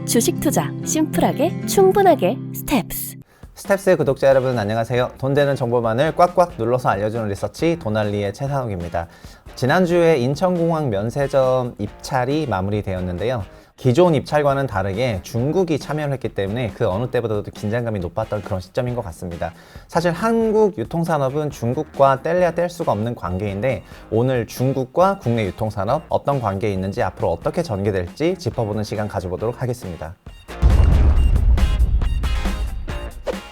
주식 투자 심플하게 충분하게 스텝스. 스텝스 구독자 여러분 안녕하세요. 돈 되는 정보만을 꽉꽉 눌러서 알려주는 리서치 돈알리의 최상욱입니다. 지난주에 인천공항 면세점 입찰이 마무리되었는데요. 기존 입찰과는 다르게 중국이 참여를 했기 때문에 그 어느 때보다도 긴장감이 높았던 그런 시점인 것 같습니다. 사실 한국 유통산업은 중국과 뗄래야 뗄 수가 없는 관계인데 오늘 중국과 국내 유통산업 어떤 관계에 있는지 앞으로 어떻게 전개될지 짚어보는 시간 가져보도록 하겠습니다.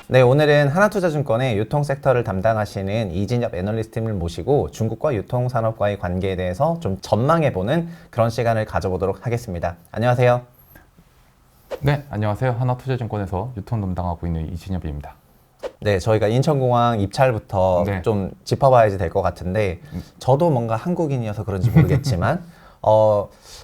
네, 오늘은 하나투자증권의 유통 섹터를 담당하시는 이진엽 애널리스트님을 모시고 중국과 유통산업과의 관계에 대해서 좀 전망해보는 그런 시간을 가져보도록 하겠습니다. 안녕하세요. 네, 안녕하세요. 하나투자증권에서 유통 담당하고 있는 이진엽입니다. 네, 저희가 인천공항 입찰부터 네. 좀 짚어봐야지 될 것 같은데 저도 뭔가 한국인이어서 그런지 모르겠지만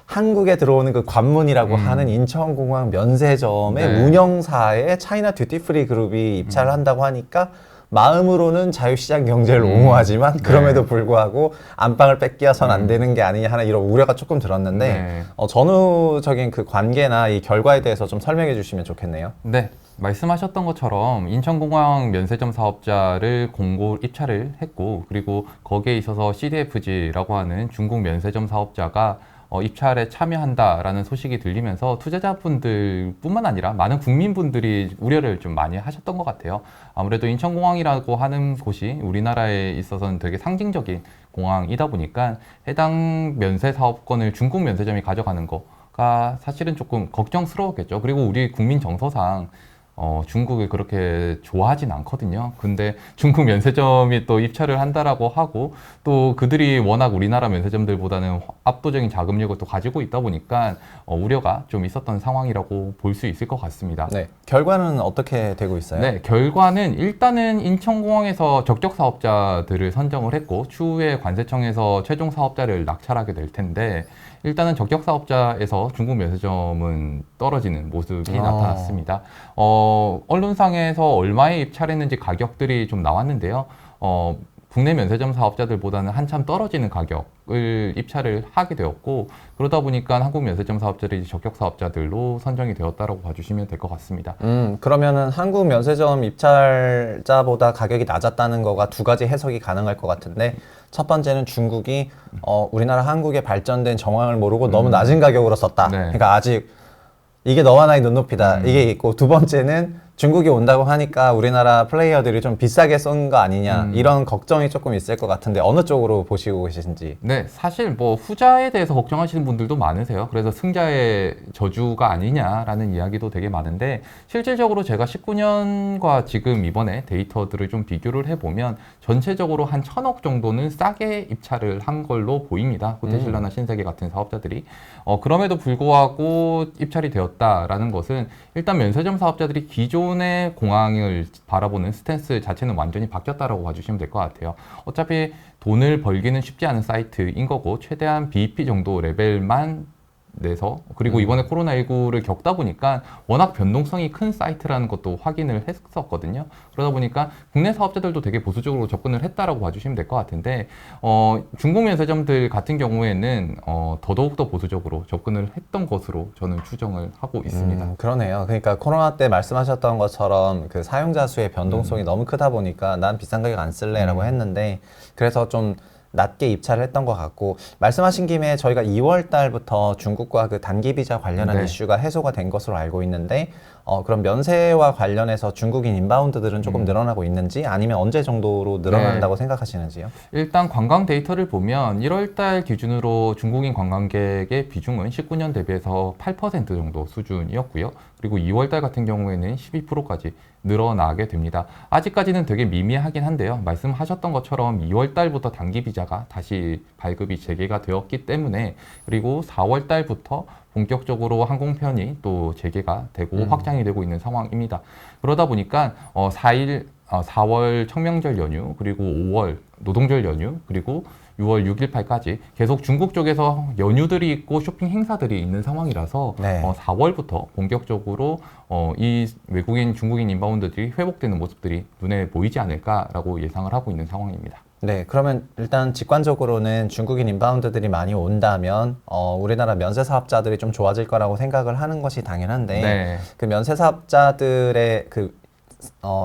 한국에 들어오는 그 관문이라고 하는 인천공항 면세점의 네. 운영사에 차이나 듀티프리 그룹이 입찰을 한다고 하니까 마음으로는 자유시장 경제를 옹호하지만 그럼에도 불구하고 안방을 뺏겨선 안 되는 게 아니냐 하는 이런 우려가 조금 들었는데 네. 전후적인 그 관계나 이 결과에 대해서 좀 설명해 주시면 좋겠네요. 네, 말씀하셨던 것처럼 인천공항 면세점 사업자를 공고 입찰을 했고, 그리고 거기에 있어서 CDFG라고 하는 중국 면세점 사업자가 입찰에 참여한다라는 소식이 들리면서 투자자분들 뿐만 아니라 많은 국민분들이 우려를 좀 많이 하셨던 것 같아요. 아무래도 인천공항이라고 하는 곳이 우리나라에 있어서는 되게 상징적인 공항이다 보니까 해당 면세 사업권을 중국 면세점이 가져가는 거가 사실은 조금 걱정스러웠겠죠. 그리고 우리 국민 정서상 중국을 그렇게 좋아하진 않거든요. 근데 중국 면세점이 또 입찰을 한다라고 하고 또 그들이 워낙 우리나라 면세점들보다는 압도적인 자금력을 또 가지고 있다 보니까 우려가 좀 있었던 상황이라고 볼 수 있을 것 같습니다. 네, 결과는 어떻게 되고 있어요? 네, 결과는 일단은 인천공항에서 적격 사업자들을 선정을 했고 추후에 관세청에서 최종 사업자를 낙찰하게 될 텐데 일단은 적격 사업자에서 중국 면세점은 떨어지는 모습이 나타났습니다. 언론상에서 얼마에 입찰했는지 가격들이 좀 나왔는데요. 국내 면세점 사업자들보다는 한참 떨어지는 가격을 입찰을 하게 되었고 그러다 보니까 한국 면세점 사업자들이 적격 사업자들로 선정이 되었다라고 봐주시면 될 것 같습니다. 그러면은 한국 면세점 입찰자보다 가격이 낮았다는 거가 두 가지 해석이 가능할 것 같은데 첫 번째는 중국이 우리나라 한국의 발전된 정황을 모르고 너무 낮은 가격으로 썼다. 네. 그러니까 아직 이게 너와 나의 눈높이다. 이게 있고 두 번째는 중국이 온다고 하니까 우리나라 플레이어들이 좀 비싸게 쏜 거 아니냐 이런 걱정이 조금 있을 것 같은데 어느 쪽으로 보시고 계신지. 네, 사실 뭐 후자에 대해서 걱정하시는 분들도 많으세요. 그래서 승자의 저주가 아니냐라는 이야기도 되게 많은데 실질적으로 제가 19년과 지금 이번에 데이터들을 좀 비교를 해보면 전체적으로 한 1,000억 정도는 싸게 입찰을 한 걸로 보입니다. 호텔신라나 신세계 같은 사업자들이. 그럼에도 불구하고 입찰이 되었다라는 것은 일단 면세점 사업자들이 기존의 공항을 바라보는 스탠스 자체는 완전히 바뀌었다라고 봐주시면 될 것 같아요. 어차피 돈을 벌기는 쉽지 않은 사이트인 거고 최대한 BEP 정도 레벨만 내서 그리고 이번에 코로나19를 겪다 보니까 워낙 변동성이 큰 사이트라는 것도 확인을 했었거든요. 그러다 보니까 국내 사업자들도 되게 보수적으로 접근을 했다라고 봐주시면 될 것 같은데 중국 면세점들 같은 경우에는 더더욱 더 보수적으로 접근을 했던 것으로 저는 추정을 하고 있습니다. 그러네요. 그러니까 코로나 때 말씀하셨던 것처럼 그 사용자 수의 변동성이 너무 크다 보니까 난 비싼 가격 안 쓸래라고 했는데 그래서 좀 낮게 입찰을 했던 것 같고 말씀하신 김에 저희가 2월 달부터 중국과 그 단기 비자 관련한 네. 이슈가 해소가 된 것으로 알고 있는데 그럼 면세와 관련해서 중국인 인바운드들은 조금 늘어나고 있는지 아니면 언제 정도로 늘어난다고 생각하시는지요? 일단 관광 데이터를 보면 1월 달 기준으로 중국인 관광객의 비중은 19년 대비해서 8% 정도 수준이었고요. 그리고 2월 달 같은 경우에는 12%까지 늘어나게 됩니다. 아직까지는 되게 미미하긴 한데요. 말씀하셨던 것처럼 2월 달부터 단기 비자가 다시 발급이 재개가 되었기 때문에 그리고 4월 달부터 본격적으로 항공편이 또 재개가 되고 확장이 되고 있는 상황입니다. 그러다 보니까 4월 청명절 연휴 그리고 5월 노동절 연휴 그리고 6월 6일, 8까지 계속 중국 쪽에서 연휴들이 있고 쇼핑 행사들이 있는 상황이라서 네. 4월부터 본격적으로 이 외국인, 중국인 인바운드들이 회복되는 모습들이 눈에 보이지 않을까라고 예상을 하고 있는 상황입니다. 네, 그러면 일단 직관적으로는 중국인 인바운드들이 많이 온다면 우리나라 면세 사업자들이 좀 좋아질 거라고 생각을 하는 것이 당연한데 네. 그 면세 사업자들의 그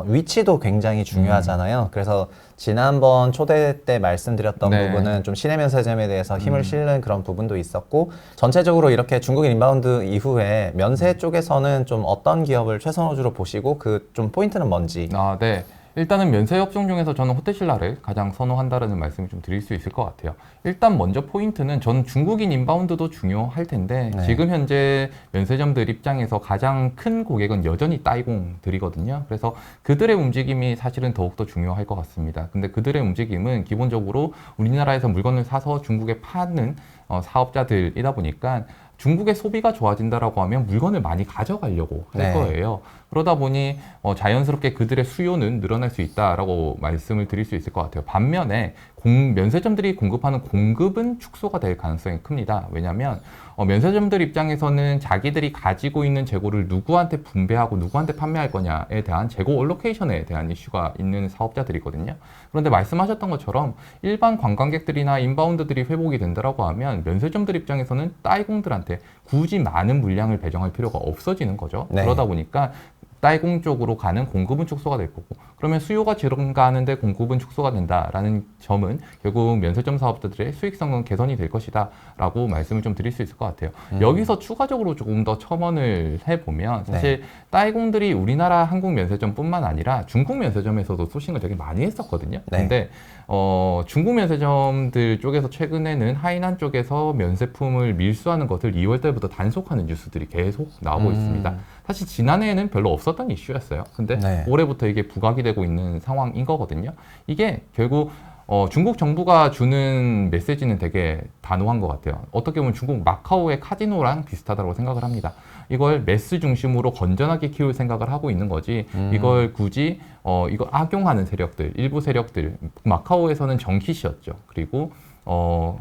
위치도 굉장히 중요하잖아요. 그래서 지난번 초대 때 말씀드렸던 네. 부분은 좀 시내 면세점에 대해서 힘을 실는 그런 부분도 있었고 전체적으로 이렇게 중국인 인바운드 이후에 면세 쪽에서는 좀 어떤 기업을 최선호주로 보시고 그 좀 포인트는 뭔지. 아, 네. 일단은 면세 업종 중에서 저는 호텔신라를 가장 선호한다라는 말씀을 좀 드릴 수 있을 것 같아요. 일단 먼저 포인트는 저는 중국인 인바운드도 중요할 텐데 네. 지금 현재 면세점들 입장에서 가장 큰 고객은 여전히 따이공들이거든요. 그래서 그들의 움직임이 사실은 더욱더 중요할 것 같습니다. 근데 그들의 움직임은 기본적으로 우리나라에서 물건을 사서 중국에 파는 사업자들이다 보니까 중국의 소비가 좋아진다라고 하면 물건을 많이 가져가려고 할 네. 거예요. 그러다 보니 자연스럽게 그들의 수요는 늘어날 수 있다라고 말씀을 드릴 수 있을 것 같아요. 반면에 면세점들이 공급하는 공급은 축소가 될 가능성이 큽니다. 왜냐하면 면세점들 입장에서는 자기들이 가지고 있는 재고를 누구한테 분배하고 누구한테 판매할 거냐에 대한 재고 올로케이션에 대한 이슈가 있는 사업자들이거든요. 그런데 말씀하셨던 것처럼 일반 관광객들이나 인바운드들이 회복이 된다라고 하면 면세점들 입장에서는 따이공들한테 굳이 많은 물량을 배정할 필요가 없어지는 거죠. 네. 그러다 보니까 따이공 쪽으로 가는 공급은 축소가 될 거고 그러면 수요가 증가하는데 공급은 축소가 된다라는 점은 결국 면세점 사업자들의 수익성은 개선이 될 것이다 라고 말씀을 좀 드릴 수 있을 것 같아요. 여기서 추가적으로 조금 더 첨언을 해보면 사실 따이공들이 우리나라 한국 면세점뿐만 아니라 중국 면세점에서도 소싱을 되게 많이 했었거든요. 네. 근데 중국 면세점들 쪽에서 최근에는 하이난 쪽에서 면세품을 밀수하는 것을 2월 달부터 단속하는 뉴스들이 계속 나오고 있습니다. 사실 지난해에는 별로 없었던 이슈였어요. 근데 네. 올해부터 이게 부각이 되고 있는 상황인 거거든요. 이게 결국 중국 정부가 주는 메시지는 되게 단호한 것 같아요. 어떻게 보면 중국 마카오의 카지노랑 비슷하다고 생각을 합니다. 이걸 매스 중심으로 건전하게 키울 생각을 하고 있는 거지 이걸 굳이 이걸 악용하는 세력들, 일부 세력들, 마카오에서는 정키시였죠. 그리고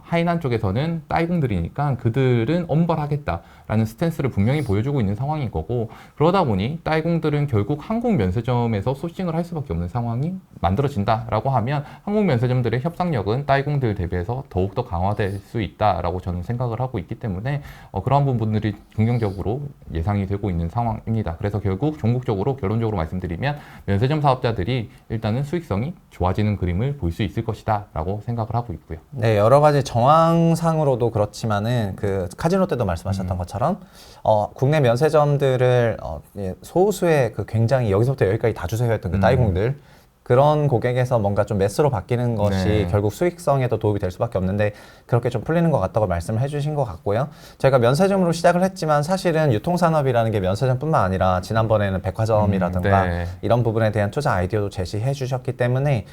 하이난 쪽에서는 따이공들이니까 그들은 엄벌하겠다라는 스탠스를 분명히 보여주고 있는 상황인 거고 그러다 보니 따이공들은 결국 한국 면세점에서 소싱을 할 수밖에 없는 상황이 만들어진다라고 하면 한국 면세점들의 협상력은 따이공들 대비해서 더욱더 강화될 수 있다라고 저는 생각을 하고 있기 때문에 그러한 부분들이 긍정적으로 예상이 되고 있는 상황입니다. 그래서 결국 종국적으로 결론적으로 말씀드리면 면세점 사업자들이 일단은 수익성이 좋아지는 그림을 볼 수 있을 것이다 라고 생각을 하고 있고요. 네, 여러 가지 정황상으로도 그렇지만은 그 카지노 때도 말씀하셨던 것처럼 국내 면세점들을 소수의 그 굉장히 여기서부터 여기까지 다 주세요 했던 그 따이공들 그런 고객에서 뭔가 좀 매스로 바뀌는 것이 네. 결국 수익성에도 도움이 될 수밖에 없는데 그렇게 좀 풀리는 것 같다고 말씀을 해주신 것 같고요. 저희가 면세점으로 시작을 했지만 사실은 유통산업이라는 게 면세점뿐만 아니라 지난번에는 백화점이라든가 네. 이런 부분에 대한 투자 아이디어도 제시해 주셨기 때문에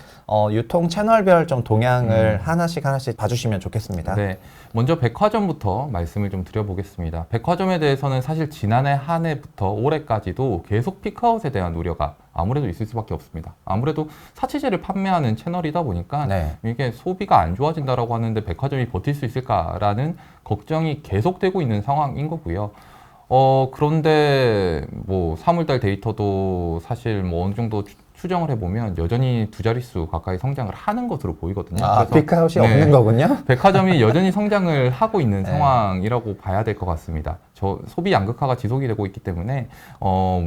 유통 채널별 좀 동향을 하나씩 봐주시면 좋겠습니다. 네, 먼저 백화점부터 말씀을 좀 드려보겠습니다. 백화점에 대해서는 사실 지난해 한 해부터 올해까지도 계속 피크아웃에 대한 우려가 아무래도 있을 수밖에 없습니다. 아무래도 사치제를 판매하는 채널이다 보니까 네. 이게 소비가 안 좋아진다라고 하는데 백화점이 버틸 수 있을까라는 걱정이 계속되고 있는 상황인 거고요. 그런데 뭐 3월달 데이터도 사실 뭐 어느 정도 추정을 해보면 여전히 두 자릿수 가까이 성장을 하는 것으로 보이거든요. 아, 그래서 피크아웃이 네. 없는 거군요? 백화점이 여전히 성장을 하고 있는 네. 상황이라고 봐야 될 것 같습니다. 소비 양극화가 지속이 되고 있기 때문에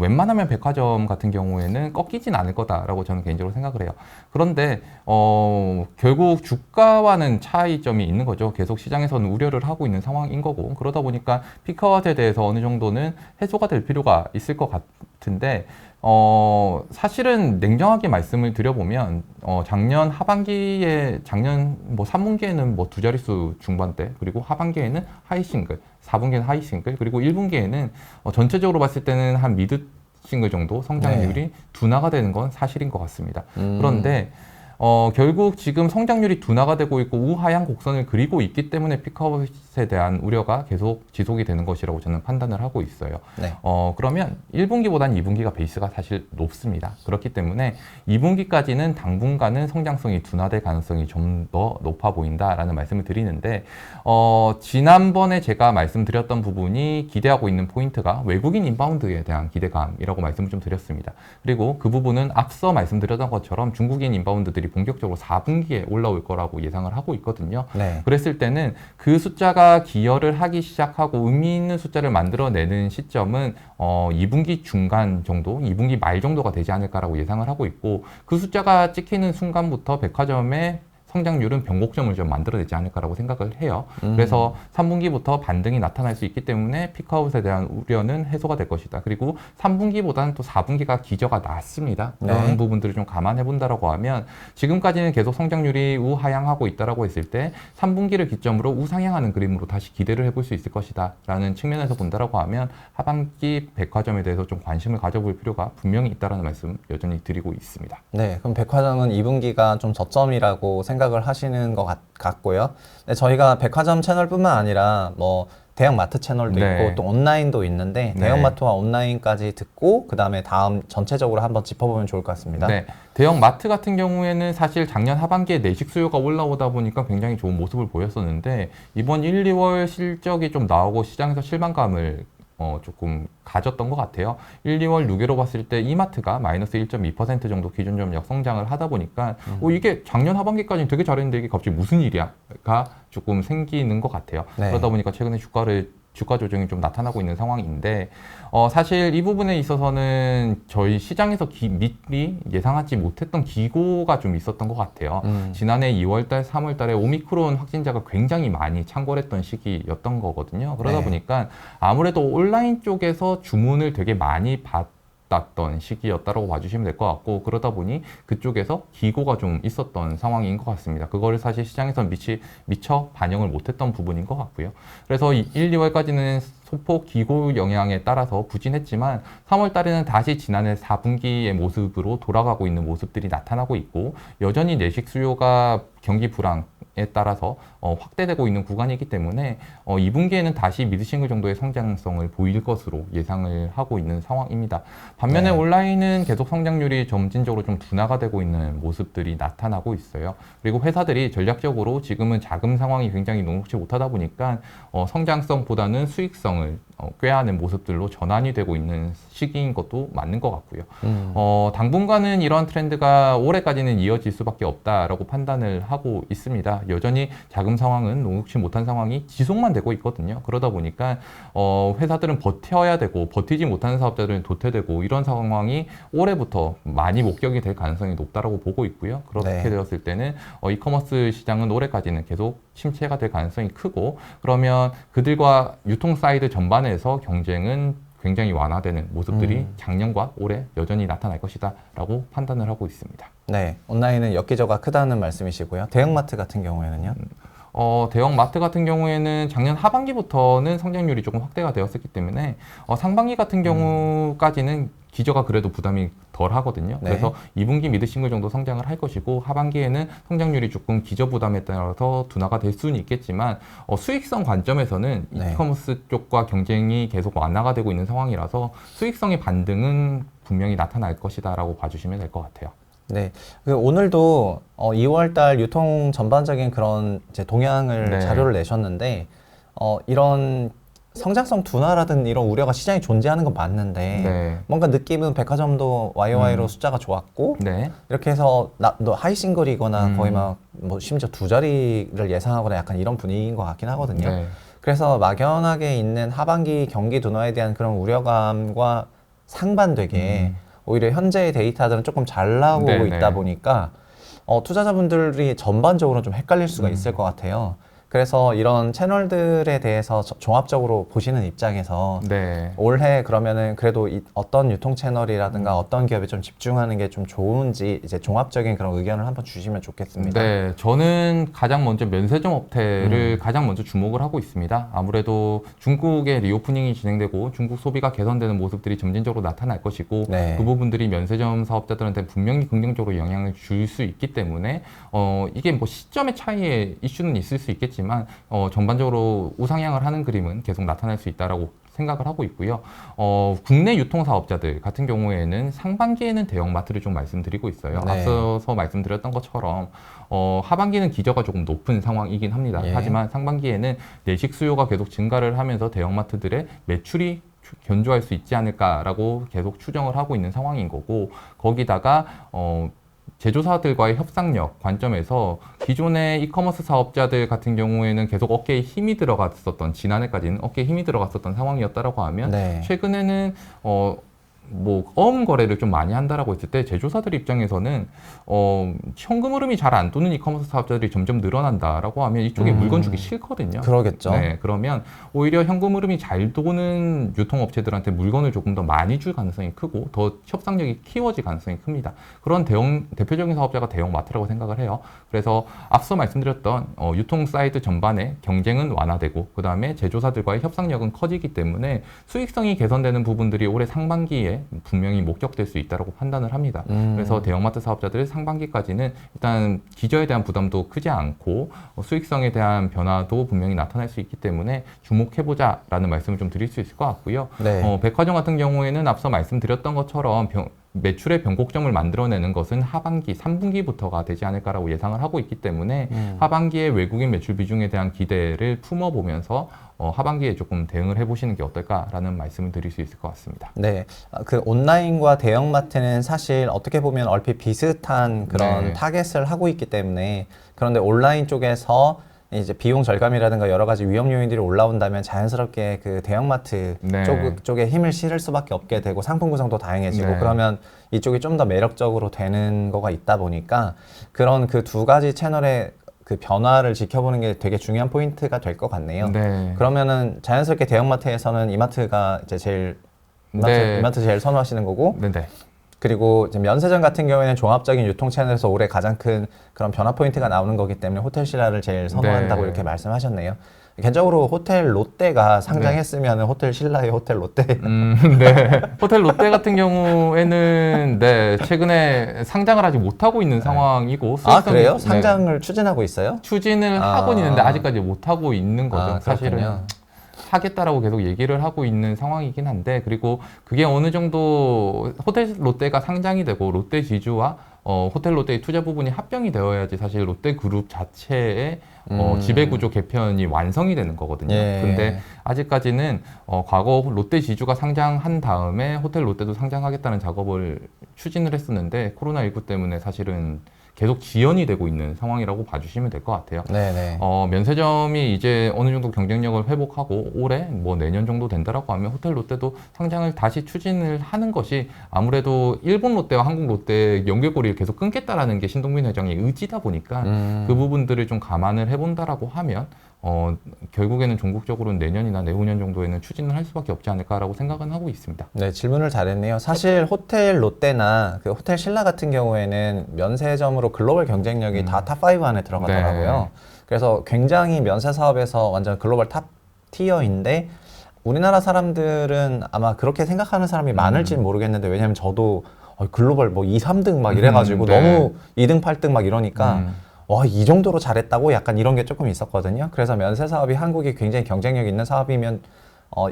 웬만하면 백화점 같은 경우에는 꺾이진 않을 거다라고 저는 개인적으로 생각을 해요. 그런데 결국 주가와는 차이점이 있는 거죠. 계속 시장에서는 우려를 하고 있는 상황인 거고 그러다 보니까 피크아웃에 대해서 어느 정도는 해소가 될 필요가 있을 것 같은데 사실은 냉정하게 말씀을 드려보면 작년 뭐 3분기에는 뭐 두 자릿수 중반대 그리고 하반기에는 하이 싱글 4분기에는 하이 싱글 그리고 1분기에는 전체적으로 봤을 때는 한 미드 싱글 정도 성장률이 둔화가 되는 건 사실인 것 같습니다. 그런데 결국 지금 성장률이 둔화가 되고 있고 우하향 곡선을 그리고 있기 때문에 피크아웃에 대한 우려가 계속 지속이 되는 것이라고 저는 판단을 하고 있어요. 네. 그러면 1분기보다는 2분기가 베이스가 사실 높습니다. 그렇기 때문에 2분기까지는 당분간은 성장성이 둔화될 가능성이 좀 더 높아 보인다라는 말씀을 드리는데 지난번에 제가 말씀드렸던 부분이 기대하고 있는 포인트가 외국인 인바운드에 대한 기대감이라고 말씀을 좀 드렸습니다. 그리고 그 부분은 앞서 말씀드렸던 것처럼 중국인 인바운드들이 수주들이 본격적으로 4분기에 올라올 거라고 예상을 하고 있거든요. 네. 그랬을 때는 그 숫자가 기여를 하기 시작하고 의미 있는 숫자를 만들어내는 시점은 2분기 중간 정도, 2분기 말 정도가 되지 않을까라고 예상을 하고 있고 그 숫자가 찍히는 순간부터 백화점의 성장률은 변곡점을 좀 만들어내지 않을까라고 생각을 해요. 그래서 3분기부터 반등이 나타날 수 있기 때문에 피크아웃에 대한 우려는 해소가 될 것이다. 그리고 3분기보다는 또 4분기가 기저가 낮습니다. 그런 네. 부분들을 좀 감안해 본다라고 하면 지금까지는 계속 성장률이 우하향하고 있다라고 했을 때 3분기를 기점으로 우상향하는 그림으로 다시 기대를 해볼 수 있을 것이다. 라는 측면에서 본다라고 하면 하반기 백화점에 대해서 좀 관심을 가져볼 필요가 분명히 있다라는 말씀 여전히 드리고 있습니다. 네, 그럼 백화점은 2분기가 좀 저점이라고 생각을 하시는 것 같고요. 네, 저희가 백화점 채널뿐만 아니라 뭐 대형마트 채널도 네. 있고 또 온라인도 있는데 네. 대형마트와 온라인까지 듣고 그 다음에 다음 전체적으로 한번 짚어보면 좋을 것 같습니다. 네. 대형 마트 같은 경우에는 사실 작년 하반기에 내식 수요가 올라오다 보니까 굉장히 좋은 모습을 보였었는데 이번 1, 2월 실적이 좀 나오고 시장에서 실망감을 조금 가졌던 것 같아요. 1, 2월 누계로 봤을 때 이마트가 마이너스 1.2% 정도 기준점 역성장을 하다 보니까 이게 작년 하반기까지는 되게 잘했는데 이게 갑자기 무슨 일이야가 조금 생기는 것 같아요. 네. 그러다 보니까 최근에 주가 조정이 좀 나타나고 있는 상황인데 사실 이 부분에 있어서는 저희 시장에서 미리 예상하지 못했던 기고가 좀 있었던 것 같아요. 지난해 2월달, 3월달에 오미크론 확진자가 굉장히 많이 창궐했던 시기였던 거거든요. 그러다 네. 보니까 아무래도 온라인 쪽에서 주문을 되게 많이 받았던 시기였다라고 봐주시면 될 것 같고 그러다 보니 그쪽에서 기고가 좀 있었던 상황인 것 같습니다. 그거를 사실 시장에서 미처 반영을 못했던 부분인 것 같고요. 그래서 1, 2월까지는 소폭 기고 영향에 따라서 부진했지만 3월 달에는 다시 지난해 4분기의 모습으로 돌아가고 있는 모습들이 나타나고 있고 여전히 내식 수요가 경기 불황에 따라서 확대되고 있는 구간이기 때문에 2분기에는 다시 미드싱글 정도의 성장성을 보일 것으로 예상을 하고 있는 상황입니다. 반면에 네. 온라인은 계속 성장률이 점진적으로 좀 둔화가 되고 있는 모습들이 나타나고 있어요. 그리고 회사들이 전략적으로 지금은 자금 상황이 굉장히 녹록지 못하다 보니까 성장성보다는 수익성을 꾀하는 모습들로 전환이 되고 있는 시기인 것도 맞는 것 같고요. 당분간은 이런 트렌드가 올해까지는 이어질 수밖에 없다라고 판단을 하고 있습니다. 여전히 자금 상황은 녹록지 못한 상황이 지속만 되고 있거든요. 그러다 보니까 회사들은 버텨야 되고 버티지 못하는 사업자들은 도태되고 이런 상황이 올해부터 많이 목격이 될 가능성이 높다라고 보고 있고요. 그렇게 네. 되었을 때는 이커머스 시장은 올해까지는 계속 침체가 될 가능성이 크고 그러면 그들과 유통 사이드 전반에서 경쟁은 굉장히 완화되는 모습들이 작년과 올해 여전히 나타날 것이다 라고 판단을 하고 있습니다. 네, 온라인은 엽기저가 크다는 말씀이시고요. 대형마트 같은 경우에는요? 대형 마트 같은 경우에는 작년 하반기부터는 성장률이 조금 확대가 되었기 때문에 상반기 같은 경우까지는 기저가 그래도 부담이 덜 하거든요. 네. 그래서 2분기 미드싱글 정도 성장을 할 것이고 하반기에는 성장률이 조금 기저 부담에 따라서 둔화가 될 수는 있겠지만 수익성 관점에서는 네. 이커머스 쪽과 경쟁이 계속 완화가 되고 있는 상황이라서 수익성의 반등은 분명히 나타날 것이다라고 봐주시면 될 것 같아요. 네. 오늘도 2월달 유통 전반적인 그런 이제 동향을 네. 자료를 내셨는데 이런 성장성 둔화라든 이런 우려가 시장에 존재하는 건 맞는데 네. 뭔가 느낌은 백화점도 YOY로 숫자가 좋았고 네. 이렇게 해서 너 하이싱글이거나 거의 막 뭐 심지어 두 자리를 예상하거나 약간 이런 분위기인 것 같긴 하거든요. 네. 그래서 막연하게 있는 하반기 경기 둔화에 대한 그런 우려감과 상반되게 오히려 현재의 데이터들은 조금 잘 나오고 네네. 있다 보니까 투자자분들이 전반적으로 좀 헷갈릴 수가 있을 것 같아요. 그래서 이런 채널들에 대해서 종합적으로 보시는 입장에서 네. 올해 그러면은 그래도 어떤 유통 채널이라든가 어떤 기업에 좀 집중하는 게 좀 좋은지 이제 종합적인 그런 의견을 한번 주시면 좋겠습니다. 네, 저는 가장 먼저 면세점 업태를 가장 먼저 주목을 하고 있습니다. 아무래도 중국의 리오프닝이 진행되고 중국 소비가 개선되는 모습들이 점진적으로 나타날 것이고 네. 그 부분들이 면세점 사업자들한테 분명히 긍정적으로 영향을 줄 수 있기 때문에 이게 뭐 시점의 차이에 이슈는 있을 수 있겠지만 전반적으로 우상향을 하는 그림은 계속 나타날 수 있다라고 생각을 하고 있고요. 국내 유통사업자들 같은 경우에는 상반기에는 대형마트를 좀 말씀드리고 있어요. 네. 앞서서 말씀드렸던 것처럼 하반기는 기저가 조금 높은 상황이긴 합니다. 예. 하지만 상반기에는 내식 수요가 계속 증가를 하면서 대형마트들의 매출이 견조할 수 있지 않을까라고 계속 추정을 하고 있는 상황인 거고 거기다가 제조사들과의 협상력 관점에서 기존의 이커머스 사업자들 같은 경우에는 계속 어깨에 힘이 들어갔었던, 지난해까지는 어깨에 힘이 들어갔었던 상황이었다라고 하면 네. 최근에는 어음 거래를 좀 많이 한다라고 했을 때 제조사들 입장에서는 현금 흐름이 잘 안 도는 이커머스 사업자들이 점점 늘어난다라고 하면 이쪽에 물건 주기 싫거든요. 그러겠죠. 네, 그러면 오히려 현금 흐름이 잘 도는 유통업체들한테 물건을 조금 더 많이 줄 가능성이 크고 더 협상력이 키워질 가능성이 큽니다. 그런 대표적인 사업자가 대형마트라고 생각을 해요. 그래서 앞서 말씀드렸던 유통 사이트 전반에 경쟁은 완화되고 그 다음에 제조사들과의 협상력은 커지기 때문에 수익성이 개선되는 부분들이 올해 상반기에 분명히 목격될 수 있다고 판단을 합니다. 그래서 대형마트 사업자들 상반기까지는 일단 기저에 대한 부담도 크지 않고 수익성에 대한 변화도 분명히 나타날 수 있기 때문에 주목해보자라는 말씀을 좀 드릴 수 있을 것 같고요. 네. 백화점 같은 경우에는 앞서 말씀드렸던 것처럼 매출의 변곡점을 만들어내는 것은 하반기, 3분기부터가 되지 않을까라고 예상을 하고 있기 때문에 하반기에 외국인 매출 비중에 대한 기대를 품어보면서 하반기에 조금 대응을 해보시는 게 어떨까라는 말씀을 드릴 수 있을 것 같습니다. 네, 그 온라인과 대형마트는 사실 어떻게 보면 얼핏 비슷한 그런 네. 타겟을 하고 있기 때문에 그런데 온라인 쪽에서 이제 비용 절감이라든가 여러 가지 위험 요인들이 올라온다면 자연스럽게 그 대형마트 네. 쪽에 힘을 실을 수밖에 없게 되고 상품 구성도 다양해지고 네. 그러면 이쪽이 좀 더 매력적으로 되는 거가 있다 보니까 그런 그 두 가지 채널의 그 변화를 지켜보는 게 되게 중요한 포인트가 될 것 같네요. 네. 그러면은 자연스럽게 대형마트에서는 이마트가 이제 제일 네. 이마트 제일 선호하시는 거고 네네. 그리고 이제 면세점 같은 경우에는 종합적인 유통 채널에서 올해 가장 큰 그런 변화 포인트가 나오는 거기 때문에 호텔 신라를 제일 선호한다고 네. 이렇게 말씀하셨네요. 개인적으로 호텔 롯데가 상장했으면 호텔 신라의 호텔 롯데 네. 호텔 롯데 같은 경우에는 네, 최근에 상장을 아직 못하고 있는 상황이고 아 수익성이- 그래요? 네, 상장을 추진하고 있어요? 추진을 아. 하고는 있는데 아직까지 못하고 있는 거죠. 아, 사실은 그렇군요. 하겠다라고 계속 얘기를 하고 있는 상황이긴 한데 그리고 그게 어느 정도 호텔 롯데가 상장이 되고 롯데 지주와 호텔 롯데의 투자 부분이 합병이 되어야지 사실 롯데 그룹 자체의 지배구조 개편이 완성이 되는 거거든요. 예. 근데 아직까지는 과거 롯데 지주가 상장한 다음에 호텔 롯데도 상장하겠다는 작업을 추진을 했었는데 코로나19 때문에 사실은 계속 지연이 되고 있는 상황이라고 봐주시면 될 것 같아요. 네네. 면세점이 이제 어느 정도 경쟁력을 회복하고 올해 뭐 내년 정도 된다라고 하면 호텔 롯데도 상장을 다시 추진을 하는 것이 아무래도 일본 롯데와 한국 롯데의 연결고리를 계속 끊겠다라는 게 신동빈 회장의 의지다 보니까 그 부분들을 좀 감안을 해본다라고 하면 결국에는 종국적으로는 내년이나 내후년 정도에는 추진을 할 수밖에 없지 않을까라고 생각은 하고 있습니다. 네, 질문을 잘했네요. 사실 호텔 롯데나 그 호텔 신라 같은 경우에는 면세점으로 글로벌 경쟁력이 다 탑5 안에 들어가더라고요. 네. 그래서 굉장히 면세 사업에서 완전 글로벌 탑 티어인데 우리나라 사람들은 아마 그렇게 생각하는 사람이 많을지는 모르겠는데 왜냐면 저도 글로벌 뭐 2, 3등 막 이래가지고 네. 너무 2등, 8등 막 이러니까 와, 이 정도로 잘했다고? 약간 이런 게 조금 있었거든요. 그래서 면세 사업이 한국이 굉장히 경쟁력 있는 사업이면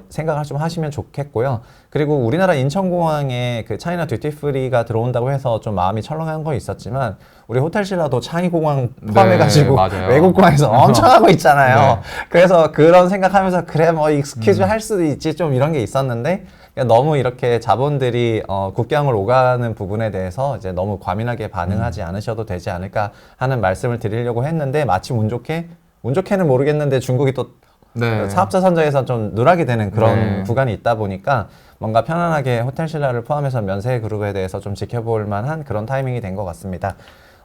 생각을 좀 하시면 좋겠고요. 그리고 우리나라 인천공항에 그 차이나 듀티프리가 들어온다고 해서 좀 마음이 철렁한 건 있었지만 우리 호텔신라도 창의공항 포함해가지고 맞아요. 외국공항에서 엄청 하고 있잖아요. 네. 그래서 그런 생각하면서 그래 뭐 익스큐즈 할 수도 있지 좀 이런 게 있었는데 너무 이렇게 자본들이 국경을 오가는 부분에 대해서 이제 너무 과민하게 반응하지 않으셔도 되지 않을까 하는 말씀을 드리려고 했는데 마침 운 좋게는 모르겠는데 중국이 또 네. 사업자 선정에서 좀 누락이 되는 그런 네. 구간이 있다 보니까 뭔가 편안하게 호텔신라를 포함해서 면세 그룹에 대해서 좀 지켜볼 만한 그런 타이밍이 된 것 같습니다.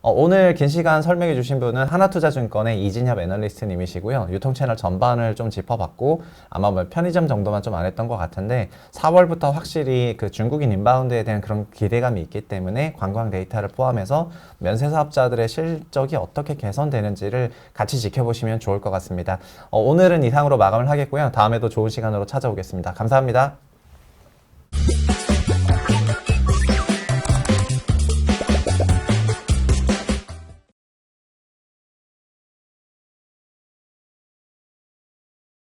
오늘 긴 시간 설명해 주신 분은 하나투자증권의 이진협 애널리스트님이시고요. 유통 채널 전반을 좀 짚어봤고 아마 뭐 편의점 정도만 좀 안 했던 것 같은데 4월부터 확실히 그 중국인 인바운드에 대한 그런 기대감이 있기 때문에 관광 데이터를 포함해서 면세 사업자들의 실적이 어떻게 개선되는지를 같이 지켜보시면 좋을 것 같습니다. 오늘은 이상으로 마감을 하겠고요. 다음에도 좋은 시간으로 찾아오겠습니다. 감사합니다.